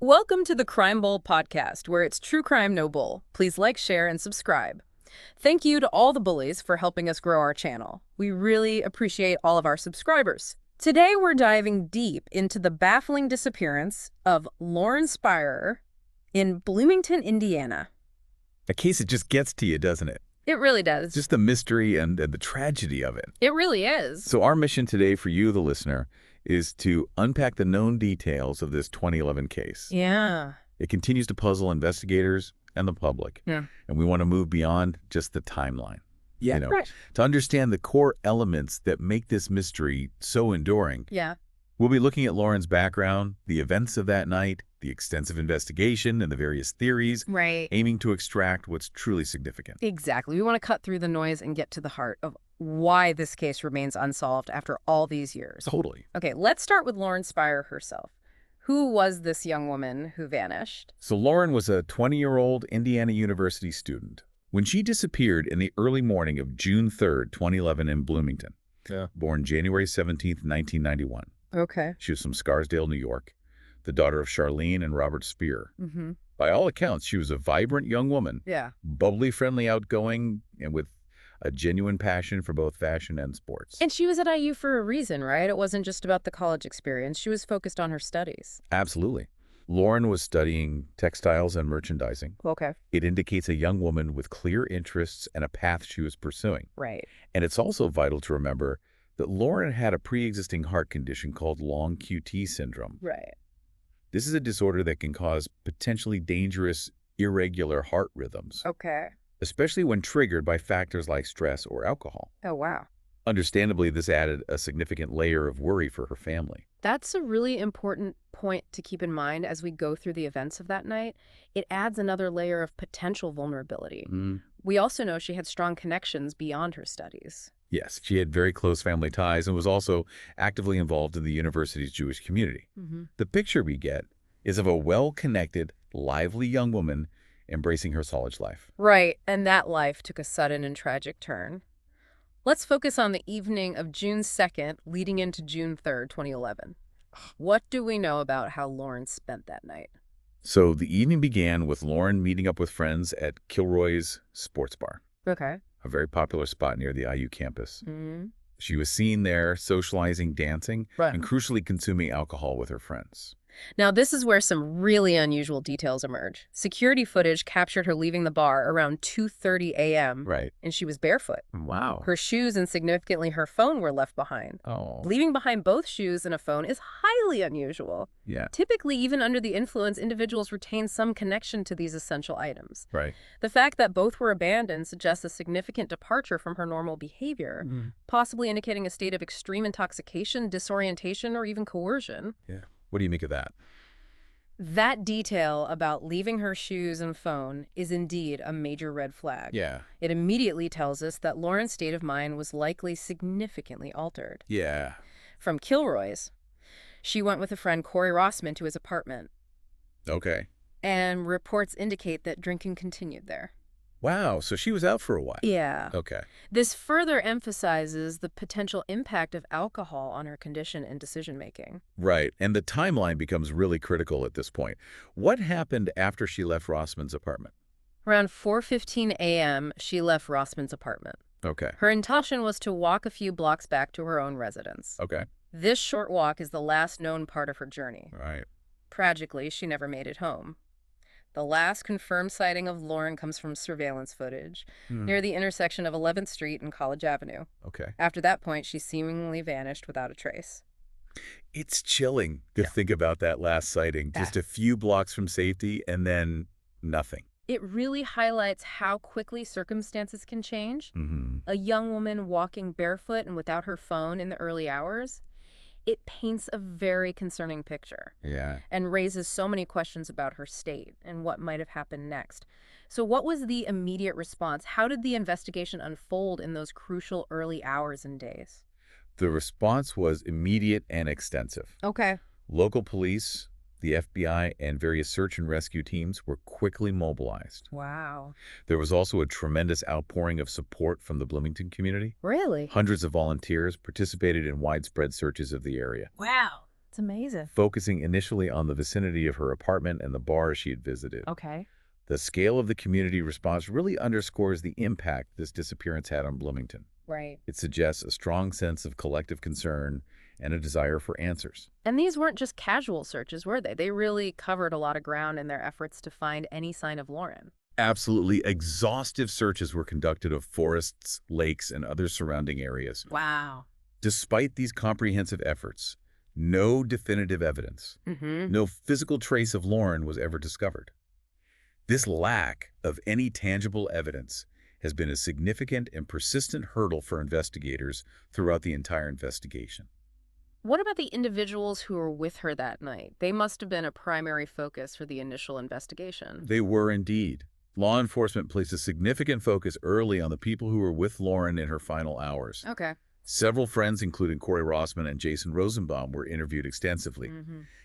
Welcome to the Crime Bowl podcast, where it's true crime, no bull. Please like, share, and subscribe. Thank you to all the bullies for helping us grow our channel. We really appreciate all of our subscribers. Today, we're diving deep into the baffling disappearance of Lauren Spierer in Bloomington, Indiana. A case that just gets to you, doesn't it? It really does. Just the mystery and the tragedy of it. It really is. So our mission today for you, the listener, is to unpack the known details of this 2011 case. Yeah. It continues to puzzle investigators and the public. Yeah. And we want to move beyond just the timeline. Yeah. Right. To understand the core elements that make this mystery so enduring. Yeah. We'll be looking at Lauren's background, the events of that night, the extensive investigation, and the various theories, Right. aiming to extract what's truly significant. Exactly. We want to cut through the noise and get to the heart of why this case remains unsolved after all these years. Totally. Okay, let's start with Lauren Spierer herself. Who was this young woman who vanished? So Lauren was a 20-year-old Indiana University student when she disappeared in the early morning of June 3rd, 2011 in Bloomington. Born January 17th, 1991. Okay. She was from Scarsdale, New York, the daughter of Charlene and Robert Spierer. Mm-hmm. By all accounts, she was a vibrant young woman, Yeah. bubbly, friendly, outgoing, and with a genuine passion for both fashion and sports. And she was at IU for a reason, right? It wasn't just about the college experience. She was focused on her studies. Absolutely. Lauren was studying textiles and merchandising. Okay. It indicates a young woman with clear interests and a path she was pursuing. Right. And it's also vital to remember that Lauren had a pre-existing heart condition called long QT syndrome. Right. This is a disorder that can cause potentially dangerous, irregular heart rhythms, Okay. especially when triggered by factors like stress or alcohol. Oh, wow. Understandably, this added a significant layer of worry for her family. That's a really important point to keep in mind as we go through the events of that night. It adds another layer of potential vulnerability. We also know she had strong connections beyond her studies. Yes, she had very close family ties and was also actively involved in the university's Jewish community. Mm-hmm. The picture we get is of a well-connected, lively young woman embracing her college life. Right, and that life took a sudden and tragic turn. Let's focus on the evening of June 2nd, leading into June 3rd, 2011. What do we know about how Lauren spent that night? So the evening began with Lauren meeting up with friends at Kilroy's Sports Bar, Okay. a very popular spot near the IU campus. Mm-hmm. She was seen there socializing, dancing, Right. and crucially consuming alcohol with her friends. Now, this is where some really unusual details emerge. Security footage captured her leaving the bar around 2:30 a.m., Right. and she was barefoot. Wow. Her shoes and significantly her phone were left behind. Oh. Leaving behind both shoes and a phone is highly unusual. Yeah. Typically, even under the influence, individuals retain some connection to these essential items. Right. The fact that both were abandoned suggests a significant departure from her normal behavior, possibly indicating a state of extreme intoxication, disorientation, or even coercion. Yeah. What do you make of that? That detail about leaving her shoes and phone is indeed a major red flag. Yeah. It immediately tells us that Lauren's state of mind was likely significantly altered. Yeah. From Kilroy's, she went with a friend, Corey Rossman, to his apartment, Okay. and reports indicate that drinking continued there. Wow. So she was out for a while. Yeah. Okay. This further emphasizes the potential impact of alcohol on her condition and decision-making. Right. And the timeline becomes really critical at this point. What happened after she left Rossman's apartment? Around 4:15 a.m., she left Rossman's apartment. Okay. Her intention was to walk a few blocks back to her own residence. Okay. This short walk is the last known part of her journey. Right. Tragically, she never made it home. The last confirmed sighting of Lauren comes from surveillance footage near the intersection of 11th Street and College Avenue. Okay. After that point, she seemingly vanished without a trace. It's chilling to think about that last sighting. Just a few blocks from safety and then nothing. It really highlights how quickly circumstances can change. A young woman walking barefoot and without her phone in the early hours. It paints a very concerning picture. Yeah. And raises so many questions about her state and what might have happened next. So what was the immediate response? How did the investigation unfold in those crucial early hours and days? The response was immediate and extensive. Okay. Local police, the FBI, and various search and rescue teams were quickly mobilized. Wow. There was also a tremendous outpouring of support from the Bloomington community. Really? Hundreds of volunteers participated in widespread searches of the area. Wow. It's amazing. focusing initially on the vicinity of her apartment and the bars she had visited. Okay. The scale of the community response really underscores the impact this disappearance had on Bloomington. Right. It suggests a strong sense of collective concern and a desire for answers. And these weren't just casual searches, were they? They really covered a lot of ground in their efforts to find any sign of Lauren. Absolutely exhaustive searches were conducted of forests, lakes, and other surrounding areas. Wow. Despite these comprehensive efforts, no definitive evidence, no physical trace of Lauren was ever discovered. This lack of any tangible evidence has been a significant and persistent hurdle for investigators throughout the entire investigation. What about the individuals who were with her that night? They must have been a primary focus for the initial investigation. They were indeed. Law enforcement placed a significant focus early on the people who were with Lauren in her final hours. Okay. Several friends, including Corey Rossman and Jason Rosenbaum, were interviewed extensively.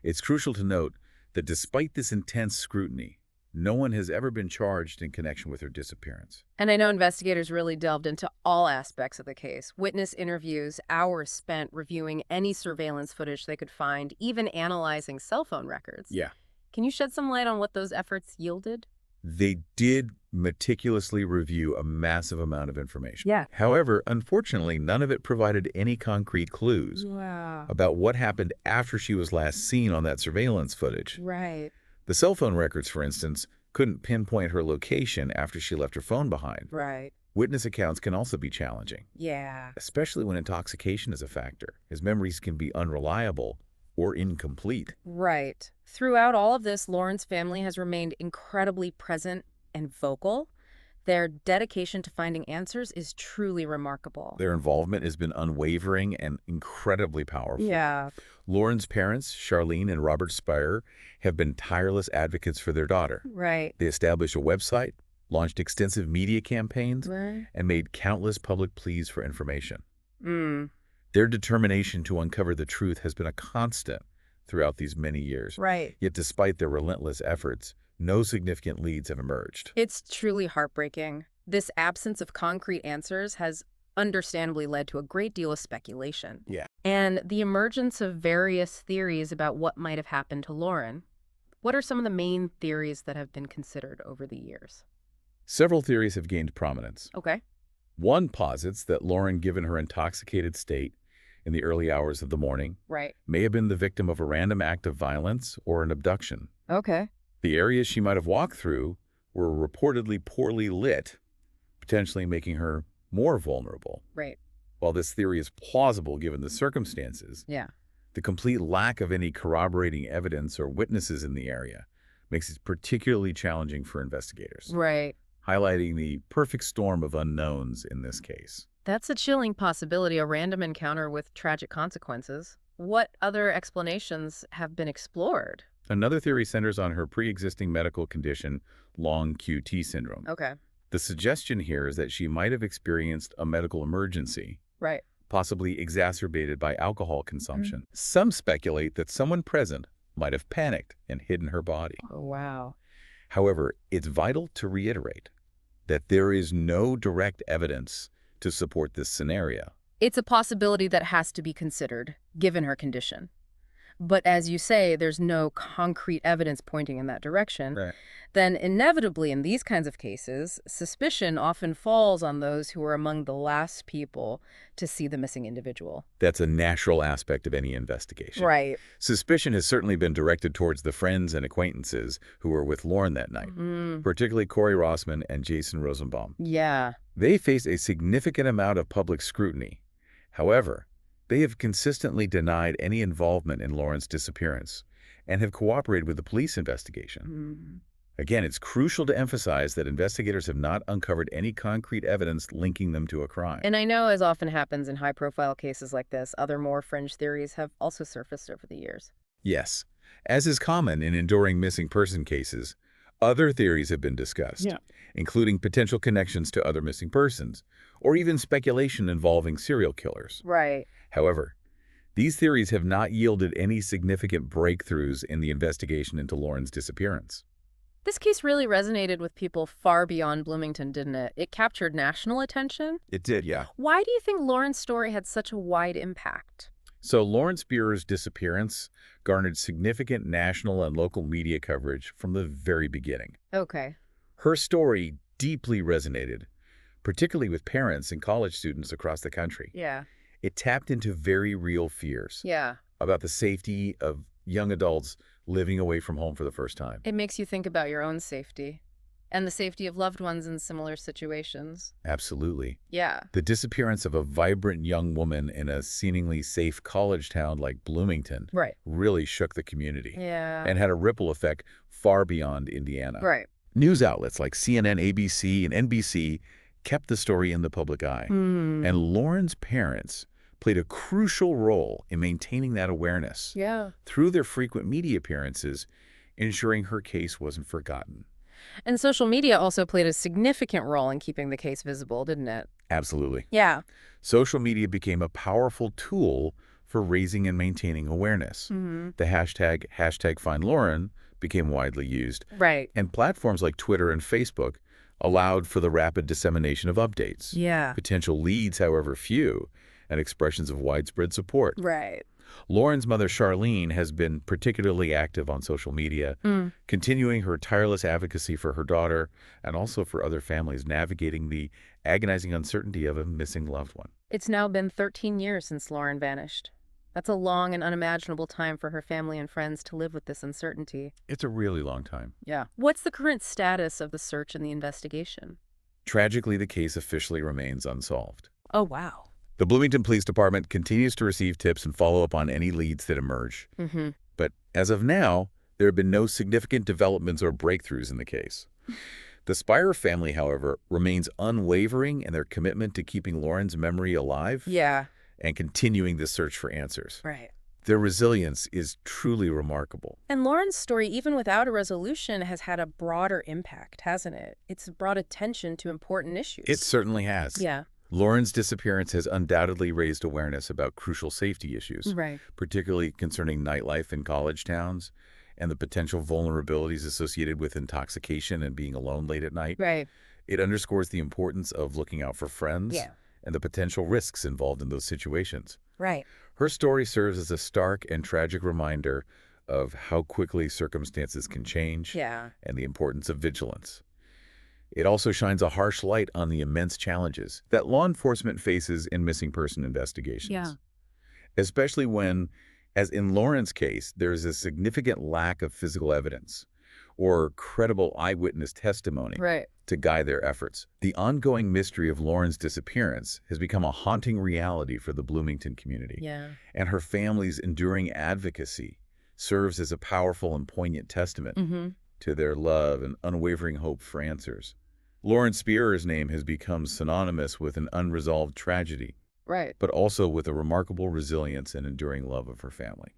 It's crucial to note that despite this intense scrutiny, no one has ever been charged in connection with her disappearance. And I know investigators really delved into all aspects of the case. Witness interviews, hours spent reviewing any surveillance footage they could find, even analyzing cell phone records. Yeah. Can you shed some light on what those efforts yielded? They did meticulously review a massive amount of information. Yeah. However, unfortunately, none of it provided any concrete clues about what happened after she was last seen on that surveillance footage. Right. The cell phone records, for instance, couldn't pinpoint her location after she left her phone behind. Right. Witness accounts can also be challenging, Yeah. especially when intoxication is a factor, as memories can be unreliable or incomplete. Right. Throughout all of this, Lauren's family has remained incredibly present and vocal. Their dedication to finding answers is truly remarkable. Their involvement has been unwavering and incredibly powerful. Yeah. Lauren's parents, Charlene and Robert Spierer, have been tireless advocates for their daughter. Right. They established a website, launched extensive media campaigns, Right. and made countless public pleas for information. Mm. Their determination to uncover the truth has been a constant throughout these many years. Right. Yet despite their relentless efforts, no significant leads have emerged. It's truly heartbreaking. This absence of concrete answers has understandably led to a great deal of speculation. Yeah. And the emergence of various theories about what might have happened to Lauren. What are some of the main theories that have been considered over the years? Several theories have gained prominence. Okay. One posits that Lauren, given her intoxicated state in the early hours of the morning, Right. may have been the victim of a random act of violence or an abduction. Okay. The areas she might have walked through were reportedly poorly lit, potentially making her more vulnerable. Right. While this theory is plausible given the circumstances, Yeah. the complete lack of any corroborating evidence or witnesses in the area makes it particularly challenging for investigators, Right. highlighting the perfect storm of unknowns in this case. That's a chilling possibility, a random encounter with tragic consequences. What other explanations have been explored? Another theory centers on her pre-existing medical condition, long QT syndrome. Okay. The suggestion here is that she might have experienced a medical emergency, Right. possibly exacerbated by alcohol consumption. Some speculate that someone present might have panicked and hidden her body. Oh, wow. However, it's vital to reiterate that there is no direct evidence to support this scenario. It's a possibility that has to be considered, given her condition. But as you say, there's no concrete evidence pointing in that direction. Right. Then inevitably in these kinds of cases, suspicion often falls on those who are among the last people to see the missing individual. That's a natural aspect of any investigation. Right. Suspicion has certainly been directed towards the friends and acquaintances who were with Lauren that night, particularly Corey Rossman and Jason Rosenbaum. Yeah. They face a significant amount of public scrutiny. However, they have consistently denied any involvement in Lauren's disappearance and have cooperated with the police investigation. Again, it's crucial to emphasize that investigators have not uncovered any concrete evidence linking them to a crime. And I know, as often happens in high-profile cases like this, other more fringe theories have also surfaced over the years. Yes, as is common in enduring missing person cases, other theories have been discussed, including potential connections to other missing persons, or even speculation involving serial killers. Right. However, these theories have not yielded any significant breakthroughs in the investigation into Lauren's disappearance. This case really resonated with people far beyond Bloomington, didn't it? It captured national attention. It did, yeah. Why do you think Lauren's story had such a wide impact? So Lauren Spierer's disappearance garnered significant national and local media coverage from the very beginning. Okay. Her story deeply resonated, particularly with parents and college students across the country. Yeah. It tapped into very real fears Yeah. about the safety of young adults living away from home for the first time. It makes you think about your own safety and the safety of loved ones in similar situations. Absolutely. Yeah. The disappearance of a vibrant young woman in a seemingly safe college town like Bloomington Right. really shook the community Yeah. and had a ripple effect far beyond Indiana. Right. News outlets like CNN, ABC, and NBC kept the story in the public eye. And Lauren's parents played a crucial role in maintaining that awareness Yeah. through their frequent media appearances, ensuring her case wasn't forgotten. And social media also played a significant role in keeping the case visible, didn't it? Absolutely. Yeah. Social media became a powerful tool for raising and maintaining awareness. The hashtag #FindLauren became widely used, Right. and platforms like Twitter and Facebook allowed for the rapid dissemination of updates. Yeah. Potential leads, however few, and expressions of widespread support. Right. Lauren's mother, Charlene, has been particularly active on social media, continuing her tireless advocacy for her daughter and also for other families navigating the agonizing uncertainty of a missing loved one. It's now been 13 years since Lauren vanished. That's a long and unimaginable time for her family and friends to live with this uncertainty. It's a really long time. Yeah. What's the current status of the search and the investigation? Tragically, the case officially remains unsolved. Oh, wow. The Bloomington Police Department continues to receive tips and follow up on any leads that emerge. But as of now, there have been no significant developments or breakthroughs in the case. The Spierer family, however, remains unwavering in their commitment to keeping Lauren's memory alive Yeah. and continuing the search for answers. Right. Their resilience is truly remarkable. And Lauren's story, even without a resolution, has had a broader impact, hasn't it? It's brought attention to important issues. It certainly has. Yeah. Lauren's disappearance has undoubtedly raised awareness about crucial safety issues, Right. particularly concerning nightlife in college towns and the potential vulnerabilities associated with intoxication and being alone late at night. Right. It underscores the importance of looking out for friends Yeah. and the potential risks involved in those situations. Right. Her story serves as a stark and tragic reminder of how quickly circumstances can change Yeah. and the importance of vigilance. It also shines a harsh light on the immense challenges that law enforcement faces in missing person investigations. Yeah. Especially when, as in Lauren's case, there is a significant lack of physical evidence or credible eyewitness testimony Right. to guide their efforts. The ongoing mystery of Lauren's disappearance has become a haunting reality for the Bloomington community. Yeah. And her family's enduring advocacy serves as a powerful and poignant testament to their love and unwavering hope for answers. Lauren Spierer's name has become synonymous with an unresolved tragedy, Right. but also with a remarkable resilience and enduring love of her family.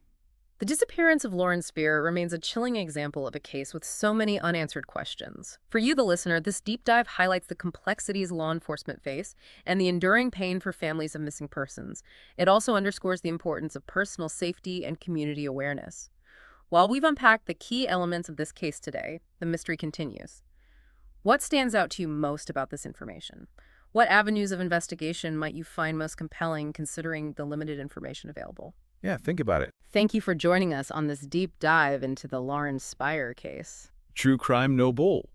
The disappearance of Lauren Spierer remains a chilling example of a case with so many unanswered questions. For you, the listener, this deep dive highlights the complexities law enforcement face and the enduring pain for families of missing persons. It also underscores the importance of personal safety and community awareness. While we've unpacked the key elements of this case today, the mystery continues. What stands out to you most about this information? What avenues of investigation might you find most compelling considering the limited information available? Yeah, think about it. Thank you for joining us on this deep dive into the Lauren Spierer case. True crime, no bull.